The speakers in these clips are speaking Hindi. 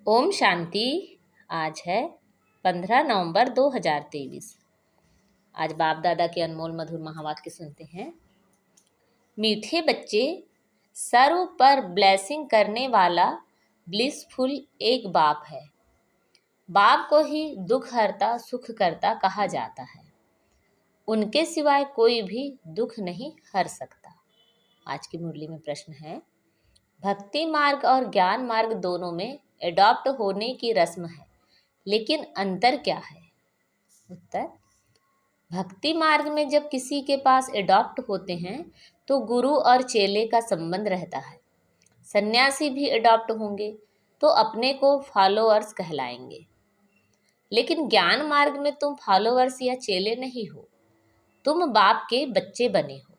ओम शांति। आज है 15 नवंबर 2023। आज बाप दादा के अनमोल मधुर महावाक्य सुनते हैं। मीठे बच्चे, सर्व पर ब्लेसिंग करने वाला ब्लिसफुल एक बाप है। बाप को ही दुख हरता सुख करता कहा जाता है। उनके सिवाय कोई भी दुख नहीं हर सकता। आज की मुरली में प्रश्न है, भक्ति मार्ग और ज्ञान मार्ग दोनों में एडॉप्ट होने की रस्म है, लेकिन अंतर क्या है? उत्तर, भक्ति मार्ग में जब किसी के पास एडॉप्ट होते हैं तो गुरु और चेले का संबंध रहता है। सन्यासी भी एडॉप्ट होंगे तो अपने को फॉलोअर्स कहलाएंगे। लेकिन ज्ञान मार्ग में तुम फॉलोअर्स या चेले नहीं हो, तुम बाप के बच्चे बने हो।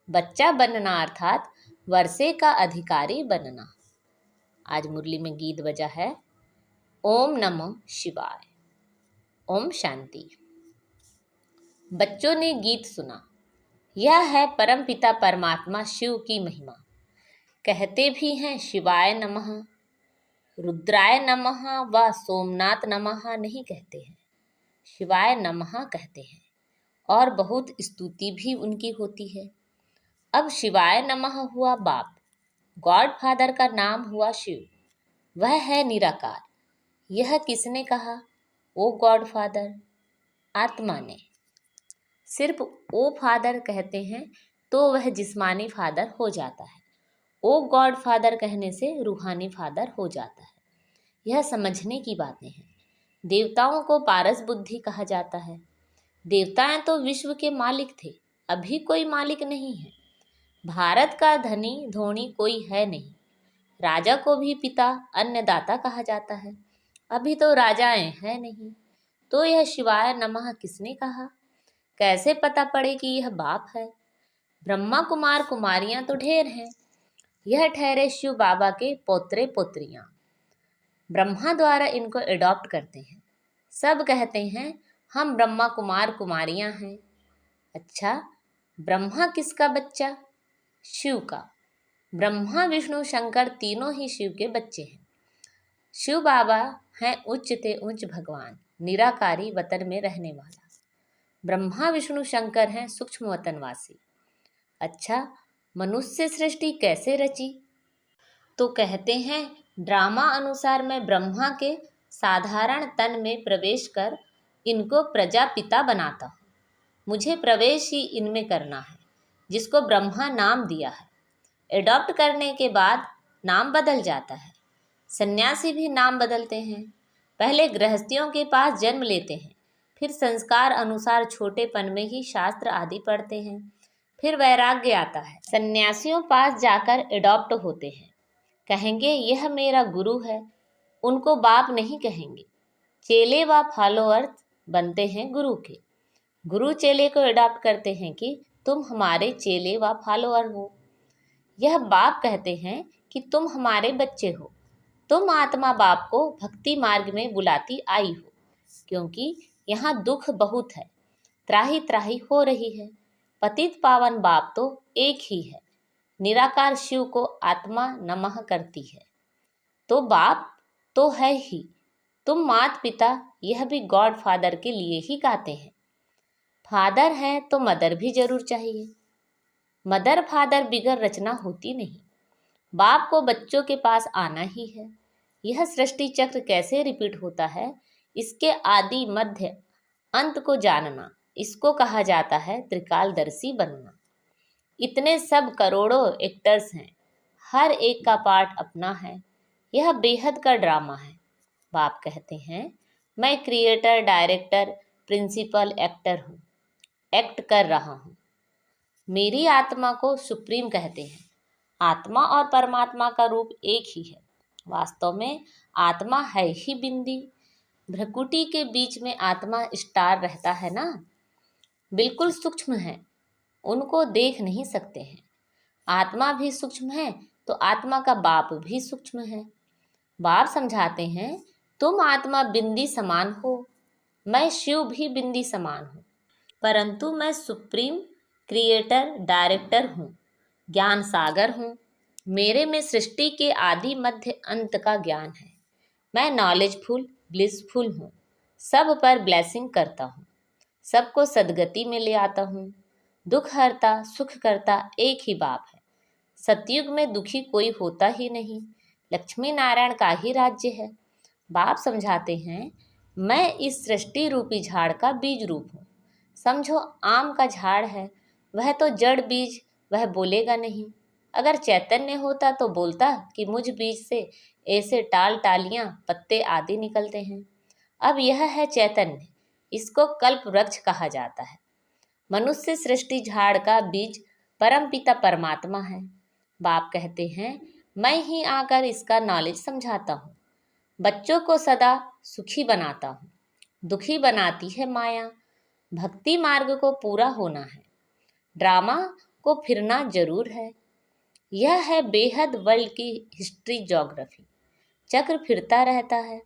बच्चा बनना अर्थात वर्षे का अधिकारी बनना। आज मुरली में गीत बजा है, ओम नमः शिवाय। ओम शांति। बच्चों ने गीत सुना। यह है परमपिता परमात्मा शिव की महिमा। कहते भी हैं शिवाय नमः, रुद्राय नमः व सोमनाथ नमः नहीं कहते हैं, शिवाय नमः कहते हैं। और बहुत स्तुति भी उनकी होती है। अब शिवाय नमः हुआ बाप, गॉड फादर का नाम हुआ शिव, वह है निराकार। यह किसने कहा? ओ गॉड फादर, आत्मा ने। सिर्फ ओ फादर कहते हैं तो वह जिस्मानी फादर हो जाता है। ओ गॉड फादर कहने से रूहानी फादर हो जाता है। यह समझने की बातें हैं। देवताओं को पारस बुद्धि कहा जाता है। देवताएं तो विश्व के मालिक थे, अभी कोई मालिक नहीं है। भारत का धनी धोनी कोई है नहीं। राजा को भी पिता अन्नदाता कहा जाता है, अभी तो राजाएं हैं नहीं। तो यह शिवाय नमः किसने कहा? कैसे पता पड़े कि यह बाप है? ब्रह्मा कुमार कुमारियां तो ढेर हैं, यह ठहरे शिव बाबा के पोत्रे पोत्रियां। ब्रह्मा द्वारा इनको एडॉप्ट करते हैं। सब कहते हैं हम ब्रह्मा कुमार कुमारियां हैं। अच्छा, ब्रह्मा किसका बच्चा? शिव का। ब्रह्मा विष्णु शंकर तीनों ही शिव के बच्चे हैं। शिव बाबा हैं उच्च ते उच्च भगवान, निराकारी वतन में रहने वाला। ब्रह्मा विष्णु शंकर हैं सूक्ष्म वतनवासी। अच्छा, मनुष्य सृष्टि कैसे रची? तो कहते हैं ड्रामा अनुसार मैं ब्रह्मा के साधारण तन में प्रवेश कर इनको प्रजापिता बनाता हूँ। मुझे प्रवेश ही इनमें करना है, जिसको ब्रह्मा नाम दिया है। एडॉप्ट करने के बाद नाम बदल जाता है। सन्यासी भी नाम बदलते हैं। पहले गृहस्थियों के पास जन्म लेते हैं, फिर संस्कार अनुसार छोटेपन में ही शास्त्र आदि पढ़ते हैं, फिर वैराग्य आता है। सन्यासियों पास जाकर एडॉप्ट होते हैं। कहेंगे यह मेरा गुरु है, उनको बाप नहीं कहेंगे। चेले व फॉलोअर्स बनते हैं गुरु के। गुरु चेले को एडॉप्ट करते हैं कि तुम हमारे चेले व फॉलोअर हो। यह बाप कहते हैं कि तुम हमारे बच्चे हो। तुम आत्मा बाप को भक्ति मार्ग में बुलाती आई हो, क्योंकि यहाँ दुख बहुत है, त्राही त्राही हो रही है। पतित पावन बाप तो एक ही है। निराकार शिव को आत्मा नमः करती है, तो बाप तो है ही। तुम मात पिता यह भी गॉड फादर के लिए ही गाते हैं। फादर है तो मदर भी जरूर चाहिए। मदर फादर बिगर रचना होती नहीं। बाप को बच्चों के पास आना ही है। यह सृष्टि चक्र कैसे रिपीट होता है, इसके आदि मध्य अंत को जानना, इसको कहा जाता है त्रिकालदर्शी बनना। इतने सब करोड़ों एक्टर्स हैं, हर एक का पार्ट अपना है। यह बेहद का ड्रामा है। बाप कहते हैं मैं क्रिएटर डायरेक्टर प्रिंसिपल एक्टर हूँ, एक्ट कर रहा हूँ। मेरी आत्मा को सुप्रीम कहते हैं। आत्मा और परमात्मा का रूप एक ही है। वास्तव में आत्मा है ही बिंदी। भ्रकुटी के बीच में आत्मा स्टार रहता है ना, बिल्कुल सूक्ष्म है, उनको देख नहीं सकते हैं। आत्मा भी सूक्ष्म है तो आत्मा का बाप भी सूक्ष्म है। बाप समझाते हैं तुम आत्मा बिंदी समान हो, मैं शिव भी बिंदी समान हूँ, परंतु मैं सुप्रीम क्रिएटर डायरेक्टर हूँ, ज्ञान सागर हूँ। मेरे में सृष्टि के आदि मध्य अंत का ज्ञान है। मैं नॉलेजफुल ब्लिसफुल हूँ, सब पर ब्लेसिंग करता हूँ, सबको सदगति में ले आता हूँ। दुख हरता सुख करता एक ही बाप है, सतयुग में दुखी कोई होता ही नहीं, लक्ष्मी नारायण का ही राज्य है। बाप समझाते हैं, मैं इस सृष्टि रूपी झाड़ का बीज रूप हूँ। समझो आम का झाड़ है, वह तो जड़ बीज, वह बोलेगा नहीं। अगर चैतन्य होता तो बोलता कि मुझ बीज से ऐसे टाल टालियां पत्ते आदि निकलते हैं। अब यह है चैतन्य, इसको कल्प वृक्ष कहा जाता है। मनुष्य सृष्टि झाड़ का बीज परम पिता परमात्मा है। बाप कहते हैं, मैं ही आकर इसका नॉलेज समझाता हूँ। बच्चों को सदा सुखी बनाता हूँ, दुखी बनाती है माया। भक्ति मार्ग को पूरा होना है, ड्रामा को फिरना जरूर है। यह है बेहद वर्ल्ड की हिस्ट्री ज्योग्राफी, चक्र फिरता रहता है।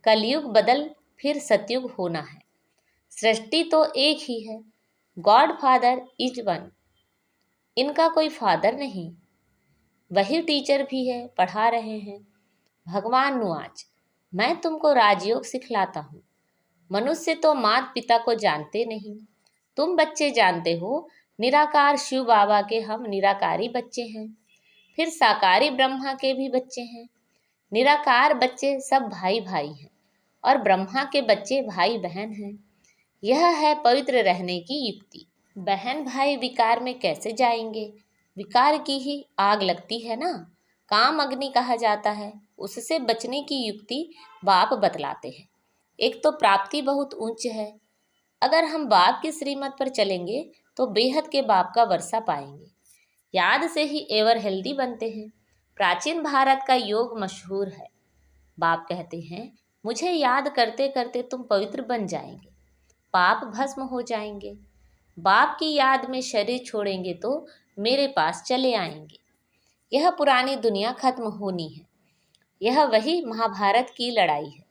कलयुग बदल फिर सतयुग होना है, सृष्टि तो एक ही है। गॉड फादर इज वन, इनका कोई फादर नहीं, वही टीचर भी है, पढ़ा रहे हैं। भगवान नुआज, मैं तुमको राजयोग सिखलाता हूँ। मनुष्य तो माता पिता को जानते नहीं, तुम बच्चे जानते हो। निराकार शिव बाबा के हम निराकारी बच्चे हैं, फिर साकारी ब्रह्मा के भी बच्चे हैं। निराकार बच्चे सब भाई भाई हैं और ब्रह्मा के बच्चे भाई बहन हैं। यह है पवित्र रहने की युक्ति। बहन भाई विकार में कैसे जाएंगे? विकार की ही आग लगती है ना, काम अग्नि कहा जाता है। उससे बचने की युक्ति बाप बतलाते हैं। एक तो प्राप्ति बहुत ऊंच है, अगर हम बाप की श्रीमत पर चलेंगे तो बेहद के बाप का वर्षा पाएंगे। याद से ही एवर हेल्दी बनते हैं। प्राचीन भारत का योग मशहूर है। बाप कहते हैं, मुझे याद करते करते तुम पवित्र बन जाएंगे, पाप भस्म हो जाएंगे। बाप की याद में शरीर छोड़ेंगे तो मेरे पास चले आएंगे। यह पुरानी दुनिया खत्म होनी है। यह वही महाभारत की लड़ाई है,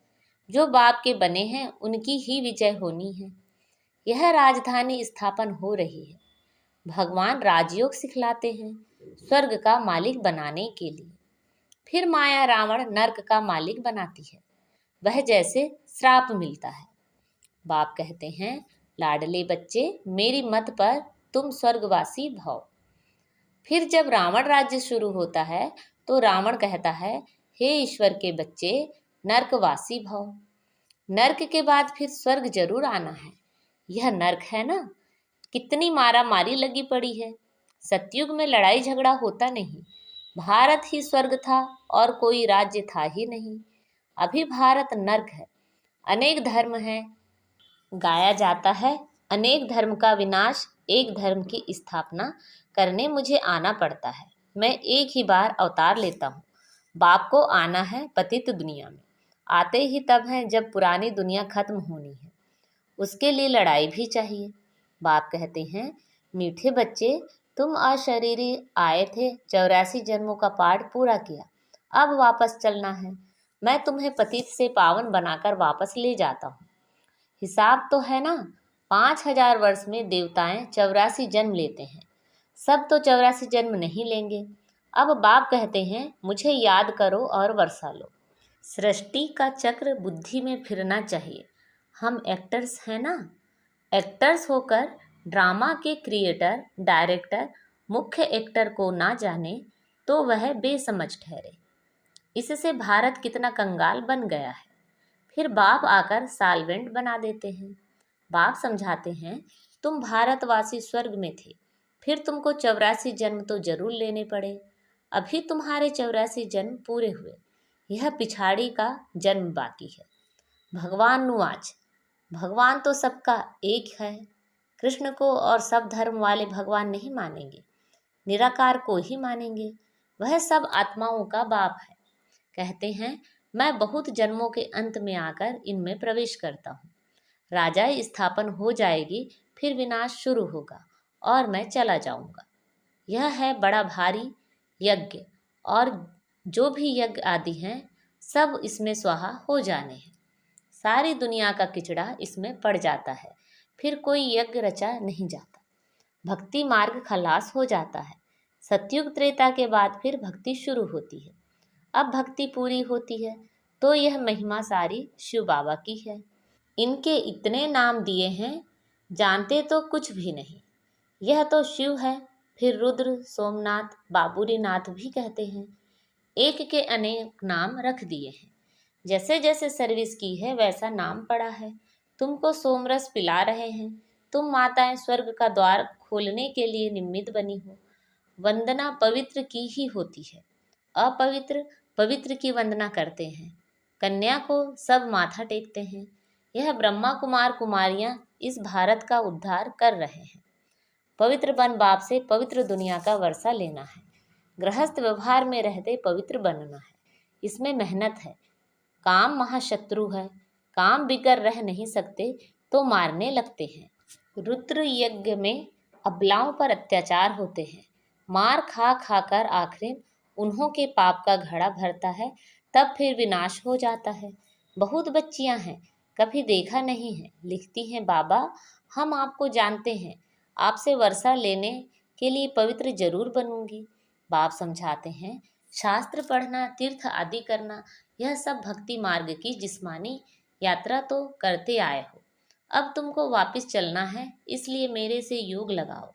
जो बाप के बने हैं उनकी ही विजय होनी है। यह राजधानी स्थापन हो रही है। भगवान राजयोग सिखलाते हैं स्वर्ग का मालिक बनाने के लिए। फिर माया रावण नर्क का मालिक बनाती है, वह जैसे श्राप मिलता है। बाप कहते हैं, लाडले बच्चे मेरी मत पर तुम स्वर्गवासी भव। फिर जब रावण राज्य शुरू होता है तो रावण कहता है, हे ईश्वर के बच्चे नर्कवासी भव। नर्क के बाद फिर स्वर्ग जरूर आना है। यह नर्क है ना, कितनी मारा मारी लगी पड़ी है। सतयुग में लड़ाई झगड़ा होता नहीं, भारत ही स्वर्ग था और कोई राज्य था ही नहीं। अभी भारत नर्क है, अनेक धर्म हैं, गाया जाता है अनेक धर्म का विनाश, एक धर्म की स्थापना करने मुझे आना पड़ता है। मैं एक ही बार अवतार लेता हूँ। बाप को आना है पतित दुनिया में, आते ही तब है जब पुरानी दुनिया खत्म होनी है। उसके लिए लड़ाई भी चाहिए। बाप कहते हैं, मीठे बच्चे तुम अशरीरी आए थे, 84 जन्मों का पाठ पूरा किया, अब वापस चलना है। मैं तुम्हें पतित से पावन बनाकर वापस ले जाता हूँ। हिसाब तो है ना, 5000 वर्ष में देवताएं 84 जन्म लेते हैं, सब तो 84 जन्म नहीं लेंगे। अब बाप कहते हैं, मुझे याद करो और वर्षा लो। सृष्टि का चक्र बुद्धि में फिरना चाहिए। हम एक्टर्स हैं ना, एक्टर्स होकर ड्रामा के क्रिएटर डायरेक्टर मुख्य एक्टर को ना जाने तो वह बेसमझ ठहरे। इससे भारत कितना कंगाल बन गया है। फिर बाप आकर साल्वेंट बना देते हैं। बाप समझाते हैं, तुम भारतवासी स्वर्ग में थे, फिर तुमको 84 जन्म तो जरूर लेने पड़े। अभी तुम्हारे 84 जन्म पूरे हुए, यह पिछाड़ी का जन्म बाकी है। भगवान नुआज, भगवान तो सबका एक है। कृष्ण को और सब धर्म वाले भगवान नहीं मानेंगे, निराकार को ही मानेंगे। वह सब आत्माओं का बाप है। कहते हैं, मैं बहुत जन्मों के अंत में आकर इनमें प्रवेश करता हूँ। राजाई स्थापन हो जाएगी, फिर विनाश शुरू होगा और मैं चला जाऊंगा। यह है बड़ा भारी यज्ञ, और जो भी यज्ञ आदि हैं सब इसमें स्वाहा हो जाने हैं। सारी दुनिया का किचड़ा इसमें पड़ जाता है, फिर कोई यज्ञ रचा नहीं जाता। भक्ति मार्ग खलास हो जाता है। सतयुग त्रेता के बाद फिर भक्ति शुरू होती है। अब भक्ति पूरी होती है तो यह महिमा सारी शिव बाबा की है। इनके इतने नाम दिए हैं, जानते तो कुछ भी नहीं। यह तो शिव है, फिर रुद्र, सोमनाथ, बाबूरी नाथ भी कहते हैं। एक के अनेक नाम रख दिए हैं। जैसे जैसे सर्विस की है वैसा नाम पड़ा है। तुमको सोमरस पिला रहे हैं। तुम माताएं स्वर्ग का द्वार खोलने के लिए निमित्त बनी हो। वंदना पवित्र की ही होती है। अपवित्र पवित्र की वंदना करते हैं। कन्या को सब माथा टेकते हैं। यह ब्रह्मा कुमार कुमारियां इस भारत का उद्धार कर रहे हैं। पवित्र बन बाप से पवित्र दुनिया का वर्षा लेना है। गृहस्थ व्यवहार में रहते पवित्र बनना है। इसमें मेहनत है। काम महाशत्रु है। काम बिगड़ रह नहीं सकते तो मारने लगते हैं। रुद्र यज्ञ में अबलाओं पर अत्याचार होते हैं। मार खा खाकर आखिर उन्हों के पाप का घड़ा भरता है, तब फिर विनाश हो जाता है। बहुत बच्चियां हैं, कभी देखा नहीं है, लिखती हैं, बाबा हम आपको जानते हैं, आपसे वर्षा लेने के लिए पवित्र जरूर बनूंगी। बाप समझाते हैं, शास्त्र पढ़ना, तीर्थ आदि करना, यह सब भक्ति मार्ग की जिस्मानी यात्रा तो करते आए हो। अब तुमको वापस चलना है, इसलिए मेरे से योग लगाओ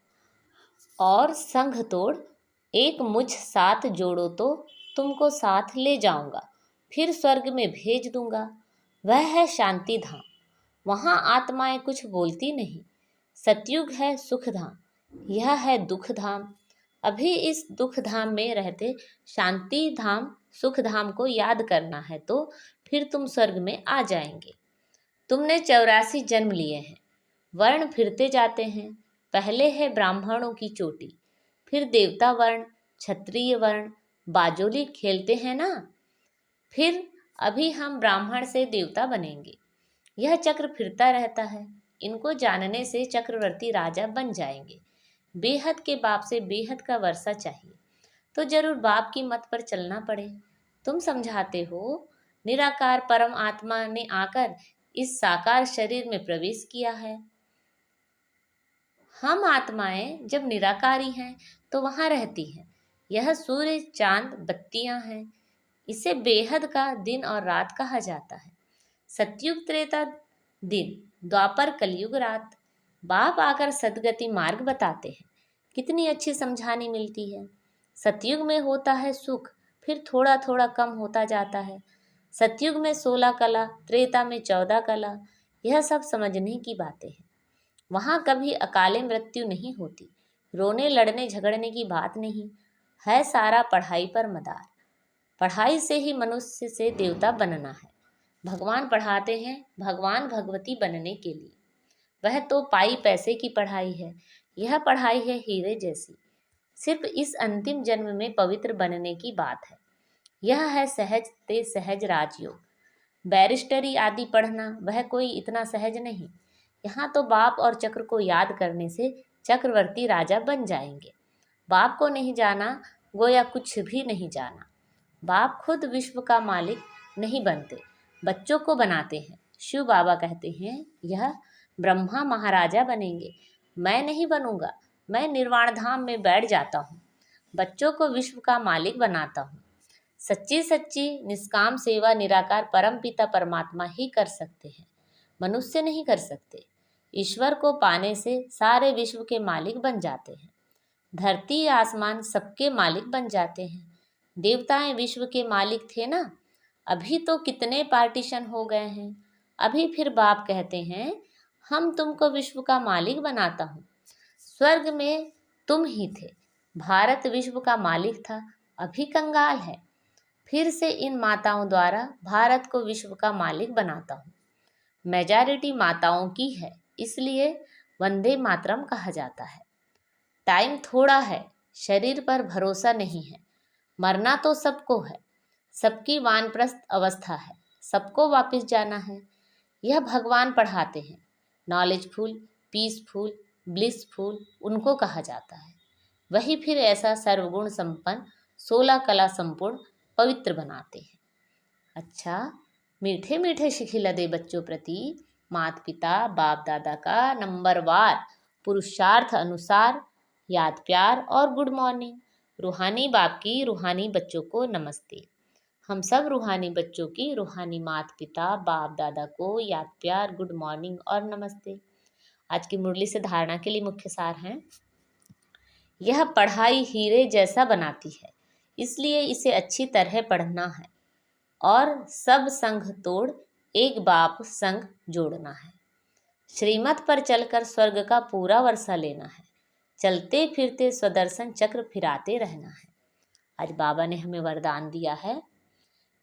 और संघ तोड़ एक मुझ साथ जोड़ो तो तुमको साथ ले जाऊंगा, फिर स्वर्ग में भेज दूंगा। वह है शांति धाम। वहाँ आत्माएं कुछ बोलती नहीं। सतयुग है सुख धाम, यह है दुख धाम। अभी इस दुख धाम में रहते शांति धाम सुख धाम को याद करना है तो फिर तुम स्वर्ग में आ जाएंगे। तुमने 84 जन्म लिए हैं। वर्ण फिरते जाते हैं। पहले है ब्राह्मणों की चोटी, फिर देवता वर्ण, क्षत्रिय वर्ण, बाजोली खेलते हैं ना, फिर अभी हम ब्राह्मण से देवता बनेंगे। यह चक्र फिरता रहता है। इनको जानने से चक्रवर्ती राजा बन जाएंगे। बेहद के बाप से बेहद का वर्षा चाहिए तो जरूर बाप की मत पर चलना पड़े। तुम समझाते हो, निराकार परम आत्मा ने आकर इस साकार शरीर में प्रवेश किया है। हम आत्माएं जब निराकारी हैं तो वहाँ रहती हैं। यह सूर्य चांद बत्तियां हैं। इसे बेहद का दिन और रात कहा जाता है। सतयुग त्रेता दिन, द्वापर कलयुग रात। बाप आकर सदगति मार्ग बताते हैं। कितनी अच्छी समझानी मिलती है। सतयुग में होता है सुख, फिर थोड़ा थोड़ा कम होता जाता है। सतयुग में 16 कला, त्रेता में 14 कला। यह सब समझने की बातें हैं। वहाँ कभी अकाले मृत्यु नहीं होती। रोने लड़ने झगड़ने की बात नहीं है। सारा पढ़ाई पर मदार। पढ़ाई से ही मनुष्य से देवता बनना है। भगवान पढ़ाते हैं भगवान भगवती बनने के लिए। वह तो पाई पैसे की पढ़ाई है। यह पढ़ाई है हीरे जैसी। सिर्फ इस अंतिम जन्म में पवित्र बनने की बात है। यह है सहज ते सहज राजयोग। बैरिस्टरी आदि पढ़ना वह कोई इतना सहज नहीं। यहाँ तो बाप और चक्र को याद करने से चक्रवर्ती राजा बन जाएंगे। बाप को नहीं जाना गोया कुछ भी नहीं जाना। बाप खुद विश्व का मालिक नहीं बनते, बच्चों को बनाते हैं। शिव बाबा कहते हैं, यह ब्रह्मा महाराजा बनेंगे, मैं नहीं बनूंगा। मैं निर्वाण धाम में बैठ जाता हूँ। बच्चों को विश्व का मालिक बनाता हूँ। सच्ची सच्ची निष्काम सेवा निराकार परम पिता परमात्मा ही कर सकते हैं, मनुष्य नहीं कर सकते। ईश्वर को पाने से सारे विश्व के मालिक बन जाते हैं। धरती आसमान सबके मालिक बन जाते हैं। देवताएं विश्व के मालिक थे ना, अभी तो कितने पार्टीशन हो गए हैं। अभी फिर बाप कहते हैं, हम तुमको विश्व का मालिक बनाता हूँ। स्वर्ग में तुम ही थे। भारत विश्व का मालिक था, अभी कंगाल है। फिर से इन माताओं द्वारा भारत को विश्व का मालिक बनाता हूँ। मेजॉरिटी माताओं की है, इसलिए वंदे मातरम कहा जाता है। टाइम थोड़ा है, शरीर पर भरोसा नहीं है। मरना तो सबको है। सबकी वानप्रस्थ अवस्था है। सबको वापस जाना है। यह भगवान पढ़ाते हैं। नॉलेजफुल, पीसफुल, ब्लिसफुल उनको कहा जाता है। वही फिर ऐसा सर्वगुण संपन्न 16 कला संपूर्ण पवित्र बनाते हैं। अच्छा, मीठे मीठे शिखिला दे बच्चों प्रति माता पिता बाप दादा का नंबरवार पुरुषार्थ अनुसार याद प्यार और गुड मॉर्निंग। रूहानी बाप की रूहानी बच्चों को नमस्ते। हम सब रूहानी बच्चों की रूहानी माता पिता बाप दादा को याद प्यार गुड मॉर्निंग और नमस्ते। आज की मुरली से धारणा के लिए मुख्य सार हैं। यह पढ़ाई हीरे जैसा बनाती है, इसलिए इसे अच्छी तरह पढ़ना है और सब संग तोड़ एक बाप संग जोड़ना है। श्रीमत पर चलकर स्वर्ग का पूरा वर्षा लेना है, चलते फिरते स्वदर्शन चक्र फिराते रहना है। आज बाबा ने हमें वरदान दिया है,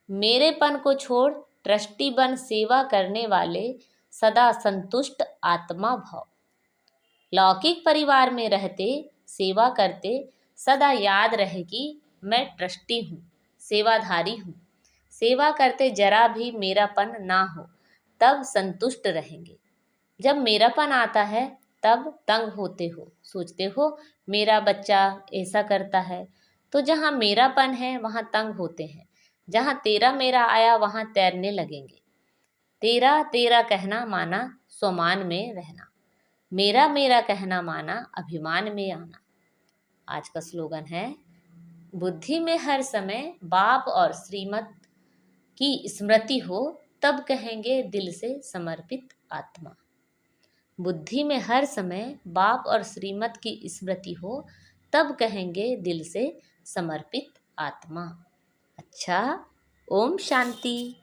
मेरेपन को छोड़ ट्रस्टी बन सेवा करने वाले सदा संतुष्ट आत्मा भव। लौकिक परिवार में रहते सेवा करते सदा याद रहे कि मैं ट्रस्टी हूँ, सेवाधारी हूँ। सेवा करते जरा भी मेरापन ना हो तब संतुष्ट रहेंगे। जब मेरापन आता है तब तंग होते हो, सोचते हो मेरा बच्चा ऐसा करता है। तो जहाँ मेरापन है वहाँ तंग होते हैं, जहाँ तेरा मेरा आया वहाँ तैरने लगेंगे। तेरा तेरा कहना माना स्वमान में रहना, मेरा मेरा कहना माना अभिमान में आना। आज का स्लोगन है, बुद्धि में हर समय बाप और श्रीमत की स्मृति हो तब कहेंगे दिल से समर्पित आत्मा। बुद्धि में हर समय बाप और श्रीमत की स्मृति हो तब कहेंगे दिल से समर्पित आत्मा। अच्छा, ओम शांति।